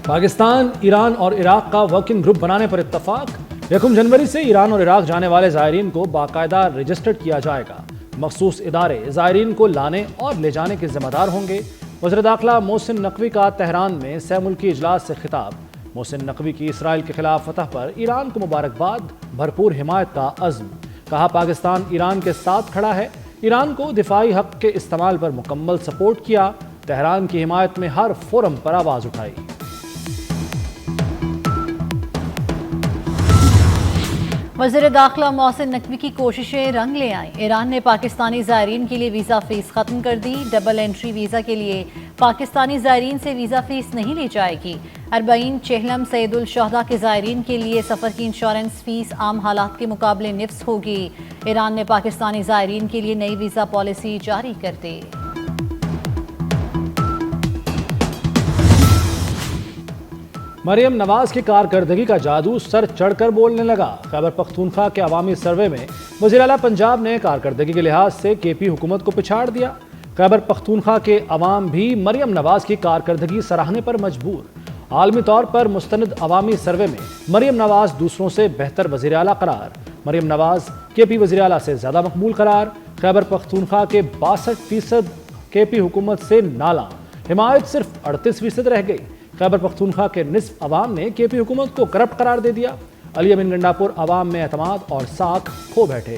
پاکستان، ایران اور عراق کا working group بنانے پر اتفاق۔ 1 جنوری سے ایران اور عراق جانے والے زائرین کو باقاعدہ رجسٹرڈ کیا جائے گا۔ مخصوص ادارے زائرین کو لانے اور لے جانے کے ذمہ دار ہوں گے۔ وزیر داخلہ محسن نقوی کا تہران میں سہ ملکی اجلاس سے خطاب۔ محسن نقوی کی اسرائیل کے خلاف فتح پر ایران کو مبارکباد، بھرپور حمایت کا عزم۔ کہا پاکستان ایران کے ساتھ کھڑا ہے، ایران کو دفاعی حق کے استعمال پر مکمل سپورٹ کیا، تہران کی حمایت میں ہر فورم پر آواز اٹھائی۔ وزیر داخلہ محسن نقوی کی کوششیں رنگ لے آئیں۔ ایران نے پاکستانی زائرین کے لیے ویزا فیس ختم کر دی۔ ڈبل انٹری ویزا کے لیے پاکستانی زائرین سے ویزا فیس نہیں لی جائے گی۔ 40 چہلم سید الشہداء کے زائرین کے لیے سفر کی انشورنس فیس عام حالات کے مقابلے نصف ہوگی۔ ایران نے پاکستانی زائرین کے لیے نئی ویزا پالیسی جاری کر دی۔ مریم نواز کی کارکردگی کا جادو سر چڑھ کر بولنے لگا۔ خیبر پختونخوا کے عوامی سروے میں وزیر اعلیٰ پنجاب نے کارکردگی کے لحاظ سے کے پی حکومت کو پچھاڑ دیا۔ خیبر پختونخوا کے عوام بھی مریم نواز کی کارکردگی سراہنے پر مجبور۔ عالمی طور پر مستند عوامی سروے میں مریم نواز دوسروں سے بہتر وزیر اعلیٰ قرار۔ مریم نواز کے پی وزیر اعلیٰ سے زیادہ مقبول قرار۔ خیبر پختونخوا کے 62% کے پی حکومت سے نالاں، حمایت صرف 38% رہ گئی۔ خیبر پختونخوا کے نصف عوام نے کے پی حکومت کو کرپٹ قرار دے دیا۔ علی امین گنڈاپور عوام میں اعتماد اور ساکھ کھو بیٹھے۔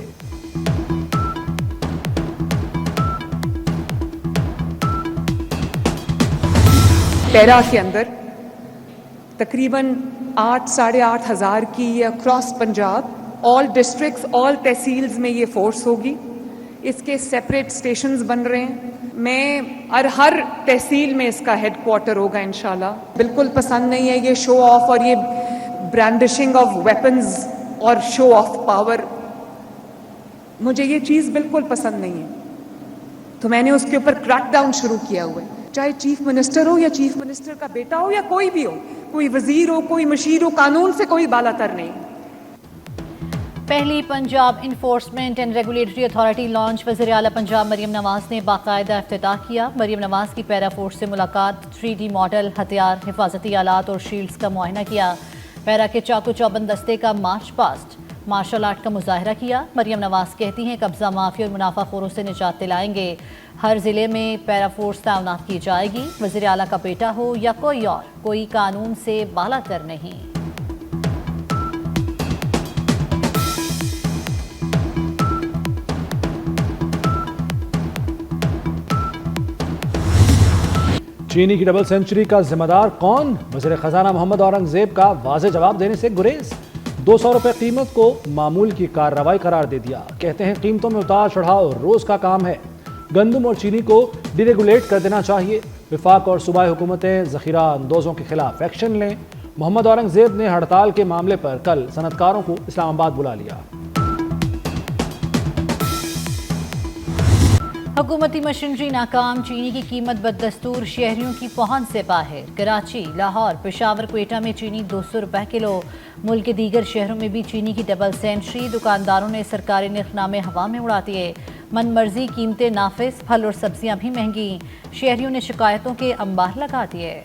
پیرا کے اندر تقریباً 8-8.5 ہزار کی اکراس پنجاب آل ڈسٹرکٹس آل تحصیلز میں یہ فورس ہوگی۔ اس کے سیپریٹ اسٹیشنز بن رہے ہیں۔ میں ہر تحصیل میں اس کا ہیڈ کوارٹر ہوگا انشاءاللہ۔ بالکل پسند نہیں ہے یہ شو آف اور یہ برانڈشنگ آف ویپنز اور شو آف پاور، مجھے یہ چیز بالکل پسند نہیں ہے، تو میں نے اس کے اوپر کریک ڈاؤن شروع کیا ہوا ہے۔ چاہے چیف منسٹر ہو یا چیف منسٹر کا بیٹا ہو یا کوئی بھی ہو، کوئی وزیر ہو، کوئی مشیر ہو، قانون سے کوئی بالا تر نہیں۔ پہلی Punjab enforcement and regulatory authority launch. وزیر اعلیٰ پنجاب مریم نواز نے باقاعدہ افتتاح کیا۔ مریم نواز کی پیرا فورس سے ملاقات، 3D ماڈل، ہتھیار، حفاظتی آلات اور شیلڈز کا معائنہ کیا۔ پیرا کے چاقو چوبند دستے کا مارچ پاسٹ، مارشل آرٹ کا مظاہرہ کیا۔ مریم نواز کہتی ہیں قبضہ مافیا اور منافع خوروں سے نجات دلائیں گے۔ ہر ضلع میں پیرا فورس تعینات کی جائے گی۔ وزیر اعلیٰ کا بیٹا ہو یا کوئی اور، کوئی قانون سے بالا تر نہیں۔ چینی کی ڈبل سینچری کا ذمہ دار کون؟ وزیر خزانہ محمد اورنگزیب کا واضح جواب دینے سے گریز۔ 200 روپے قیمت کو معمول کی کارروائی قرار دے دیا۔ کہتے ہیں قیمتوں میں اتار چڑھاؤ روز کا کام ہے، گندم اور چینی کو ڈی ریگولیٹ کر دینا چاہیے۔ وفاق اور صوبائی حکومتیں ذخیرہ اندوزوں کے خلاف ایکشن لیں۔ محمد اورنگزیب نے ہڑتال کے معاملے پر کل صنعتکاروں کو اسلام آباد بلا لیا۔ حکومتی مشینری ناکام، چینی کی قیمت بددستور شہریوں کی پہنچ سے باہر۔ کراچی، لاہور، پشاور، کوئٹہ میں چینی 200 روپے کلو۔ ملک کے دیگر شہروں میں بھی چینی کی ڈبل سینچری۔ دکانداروں نے سرکاری نرخ نامے ہوا میں اڑا دیے۔ من مرضی قیمتیں نافذ، پھل اور سبزیاں بھی مہنگی۔ شہریوں نے شکایتوں کے انبار لگا دیے۔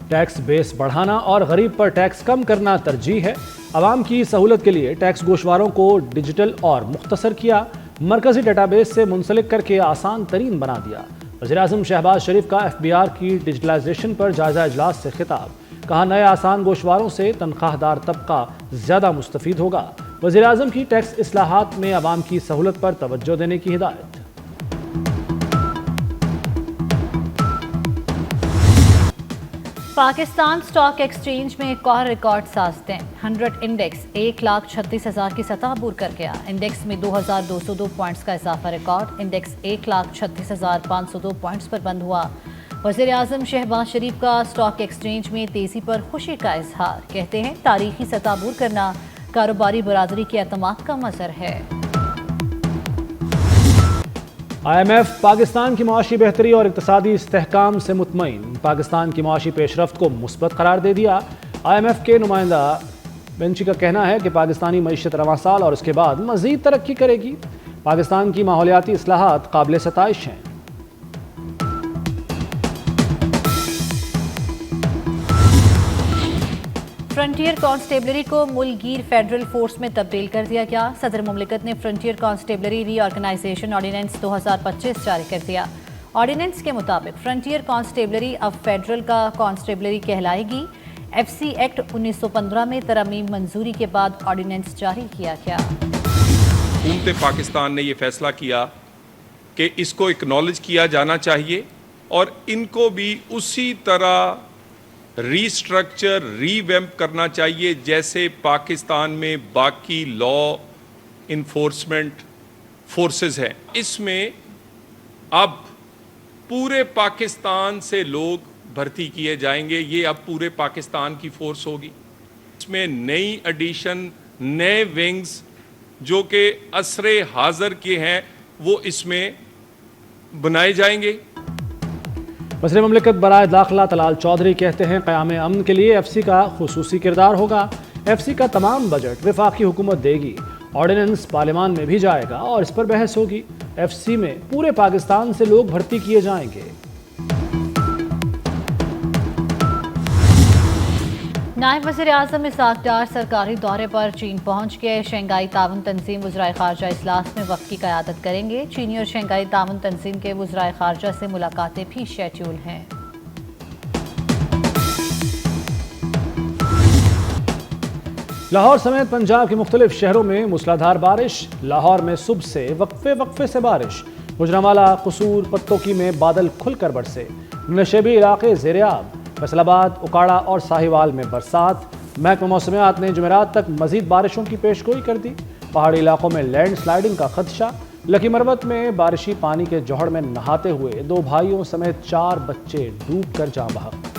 ٹیکس بیس بڑھانا اور غریب پر ٹیکس کم کرنا ترجیح ہے۔ عوام کی سہولت کے لیے ٹیکس گوشواروں کو ڈیجیٹل اور مختصر کیا، مرکزی ڈیٹا بیس سے منسلک کر کے آسان ترین بنا دیا۔ وزیراعظم شہباز شریف کا FBR کی ڈیجیٹلائزیشن پر جائزہ اجلاس سے خطاب۔ کہا نئے آسان گوشواروں سے تنخواہ دار طبقہ زیادہ مستفید ہوگا۔ وزیراعظم کی ٹیکس اصلاحات میں عوام کی سہولت پر توجہ دینے کی ہدایت۔ پاکستان سٹاک ایکسچینج میں ایک اور ریکارڈ سازتے 100 انڈیکس 1,36,000 کی سطح عبور کر گیا۔ انڈیکس میں 2,202 پوائنٹس کا اضافہ ریکارڈ۔ انڈیکس 1,36,502 پوائنٹس پر بند ہوا۔ وزیر اعظم شہباز شریف کا سٹاک ایکسچینج میں تیزی پر خوشی کا اظہار۔ کہتے ہیں تاریخی سطح عبور کرنا کاروباری برادری کے اعتماد کا مظہر ہے۔ IMF پاکستان کی معاشی بہتری اور اقتصادی استحکام سے مطمئن۔ پاکستان کی معاشی پیش رفت کو مثبت قرار دے دیا۔ IMF کے نمائندہ بینچی کا کہنا ہے کہ پاکستانی معیشت رواں سال اور اس کے بعد مزید ترقی کرے گی۔ پاکستان کی ماحولیاتی اصلاحات قابل ستائش ہیں۔ فرنٹیئر کانسٹیبلری کو ملک گیر فیڈرل فورس میں تبدیل کر دیا گیا۔ صدر مملکت نے فرنٹیئر کانسٹیبلری ری آرگنائزیشن آرڈیننس 2025 جاری کر دیا۔ آرڈیننس کے مطابق فرنٹیئر کانسٹیبلری اب فیڈرل کا کانسٹیبلری کہلائے گی۔ ایف سی ایکٹ 1915 میں ترمیم منظوری کے بعد آرڈیننس جاری کیا گیا۔ حکومت پاکستان نے یہ فیصلہ کیا کہ اس کو اکنالج کیا جانا چاہیے اور ان کو بھی اسی طرح ری سٹرکچر ری ویمپ کرنا چاہیے جیسے پاکستان میں باقی لا انفورسمنٹ فورسز ہیں۔ اس میں اب پورے پاکستان سے لوگ بھرتی کیے جائیں گے، یہ اب پورے پاکستان کی فورس ہوگی۔ اس میں نئی ایڈیشن، نئے ونگز جو کہ عصر حاضر کے ہیں وہ اس میں بنائے جائیں گے۔ وزیر مملکت برائے داخلہ طلال چودھری کہتے ہیں قیام امن کے لیے ایف سی کا خصوصی کردار ہوگا۔ ایف سی کا تمام بجٹ وفاقی حکومت دے گی، آرڈیننس پارلیمان میں بھی جائے گا اور اس پر بحث ہوگی۔ ایف سی میں پورے پاکستان سے لوگ بھرتی کیے جائیں گے۔ نائب وزیر اعظم اسحاق ڈار سرکاری دورے پر چین پہنچ گئے۔ شنگھائی تعاون تنظیم وزرائے خارجہ اجلاس میں وفد کی قیادت کریں گے۔ چینی اور شنگھائی تعاون تنظیم کے وزرائے خارجہ سے ملاقاتیں بھی شیڈول ہیں۔ لاہور سمیت پنجاب کے مختلف شہروں میں موسلادھار بارش۔ لاہور میں صبح سے وقفے سے بارش۔ گجرانوالہ، قصور، پتوکی میں بادل کھل کر برسے۔ نشیبی علاقے زیریاب۔ فیصل آباد، اکاڑا اور ساہیوال میں برسات۔ محکمہ موسمیات نے جمعرات تک مزید بارشوں کی پیشگوئی کر دی۔ پہاڑی علاقوں میں لینڈ سلائیڈنگ کا خدشہ۔ لکی مروت میں بارشی پانی کے جوہر میں نہاتے ہوئے 2 بھائیوں سمیت 4 بچے ڈوب کر جاں بحق۔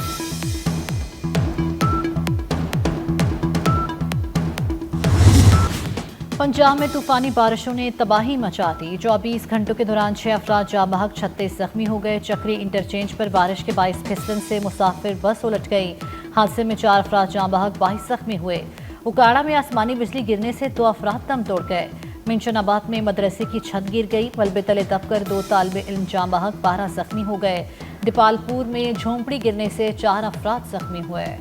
پنجاب میں طوفانی بارشوں نے تباہی مچا دی۔ 24 گھنٹوں کے دوران 6 افراد جاں بحق، 36 زخمی ہو گئے۔ چکری انٹرچینج پر بارش کے باعث پھسلن سے مسافر بس الٹ گئی۔ حادثے میں 4 افراد جاں بحق، 22 زخمی ہوئے۔ اکاڑا میں آسمانی بجلی گرنے سے 2 افراد دم توڑ گئے۔ منشن آباد میں مدرسے کی چھت گر گئی، ملبے تلے دب کر 2 طالب علم جاں بحق، 12 زخمی ہو گئے۔ دیپالپور میں جھونپڑی گرنے سے 4 افراد زخمی ہوئے۔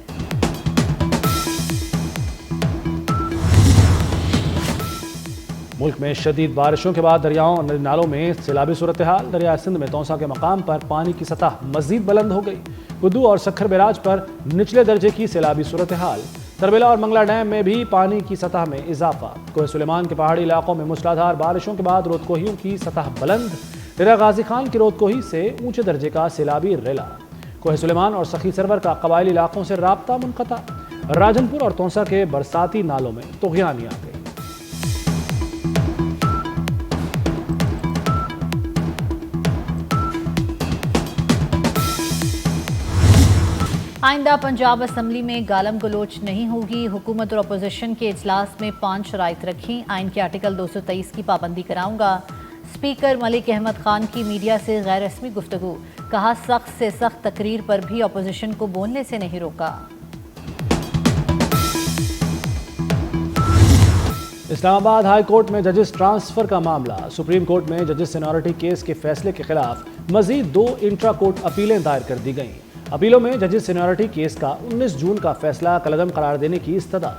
ملک میں شدید بارشوں کے بعد دریاؤں اور نالوں میں سیلابی صورتحال۔ دریائے سندھ میں تونسا کے مقام پر پانی کی سطح مزید بلند ہو گئی۔ گدو اور سکھر بیراج پر نچلے درجے کی سیلابی صورتحال۔ تربیلا اور منگلا ڈیم میں بھی پانی کی سطح میں اضافہ۔ کوہ سلیمان کے پہاڑی علاقوں میں موسلادھار بارشوں کے بعد رودکوہیوں کی سطح بلند۔ ڈیرہ غازی خان کی رودکوہی سے اونچے درجے کا سیلابی ریلا۔ کوہ سلیمان اور سخی سرور کا قبائلی علاقوں سے رابطہ منقطع۔ راجن پور اور تونسا کے برساتی نالوں میں طغیانی آ گئی۔ آئندہ پنجاب اسمبلی میں گالم گلوچ نہیں ہوگی۔ حکومت اور اپوزیشن کے اجلاس میں 5 شرائط رکھی۔ آئین کے آرٹیکل 223 کی پابندی کراؤں گا۔ اسپیکر ملک احمد خان کی میڈیا سے غیر رسمی گفتگو۔ کہا سخت سے سخت تقریر پر بھی اپوزیشن کو بولنے سے نہیں روکا۔ اسلام آباد ہائی کورٹ میں ججز ٹرانسفر کا معاملہ۔ سپریم کورٹ میں ججز سینیورٹی کیس کے فیصلے کے خلاف مزید 2 انٹرا کورٹ اپیلیں دائر کر دی گئیں۔ اپیلوں میں ججز سینیورٹی کیس کا 19 جون کا فیصلہ کالعدم قرار دینے کی استدعا۔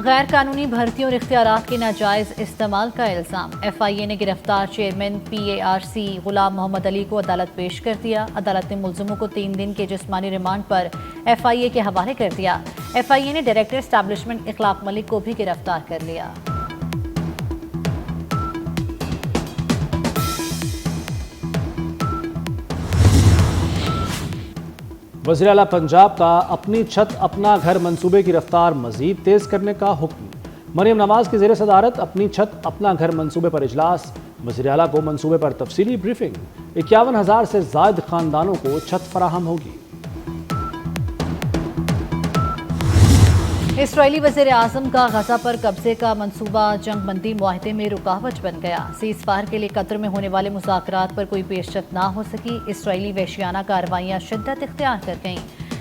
غیر قانونی بھرتی اور اختیارات کے ناجائز استعمال کا الزام۔ ایف آئی اے نے گرفتار چیئرمین پی اے آر سی غلام محمد علی کو عدالت پیش کر دیا۔ عدالت نے ملزموں کو 3 دن کے جسمانی ریمانڈ پر ایف آئی اے کے حوالے کر دیا۔ ایف آئی اے نے ڈائریکٹر اسٹیبلشمنٹ اخلاق ملک کو بھی گرفتار کر لیا۔ وزیر اعلیٰ پنجاب کا اپنی چھت اپنا گھر منصوبے کی رفتار مزید تیز کرنے کا حکم۔ مریم نواز کی زیر صدارت اپنی چھت اپنا گھر منصوبے پر اجلاس۔ وزیر اعلیٰ کو منصوبے پر تفصیلی بریفنگ۔ 51,000 سے زائد خاندانوں کو چھت فراہم ہوگی۔ اسرائیلی وزیر اعظم کا غزہ پر قبضے کا منصوبہ جنگ بندی معاہدے میں رکاوٹ بن گیا۔ سیز فائر کے لیے قطر میں ہونے والے مذاکرات پر کوئی پیش رفت نہ ہو سکی۔ اسرائیلی وحشیانہ کارروائیاں شدت اختیار کر گئیں۔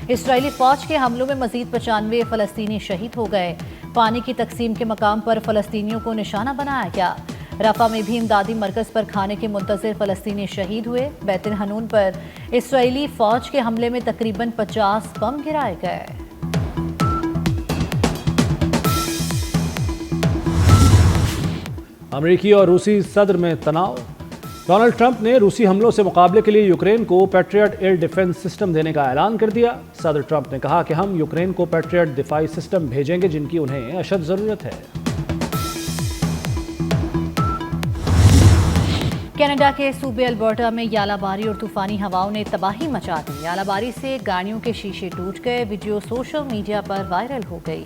اسرائیلی فوج کے حملوں میں مزید 95 فلسطینی شہید ہو گئے۔ پانی کی تقسیم کے مقام پر فلسطینیوں کو نشانہ بنایا گیا۔ رفح میں بھی امدادی مرکز پر کھانے کے منتظر فلسطینی شہید ہوئے۔ بیت الحنون پر اسرائیلی فوج کے حملے میں تقریباً 50 بم گرائے گئے۔ امریکی اور روسی صدر میں تناؤ۔ ڈونلڈ ٹرمپ نے روسی حملوں سے مقابلے کے لیے یوکرین کو پیٹریٹ ایئر ڈیفنس سسٹم دینے کا اعلان کر دیا۔ صدر ٹرمپ نے کہا کہ ہم یوکرین کو پیٹریٹ دفاعی سسٹم بھیجیں گے جن کی انہیں اشد ضرورت ہے۔ کینیڈا کے صوبے البرٹا میں یالہ باری اور طوفانی ہواؤں نے تباہی مچا دی۔ یالہ باری سے گاڑیوں کے شیشے ٹوٹ گئے۔ ویڈیو سوشل میڈیا پر وائرل ہو گئی۔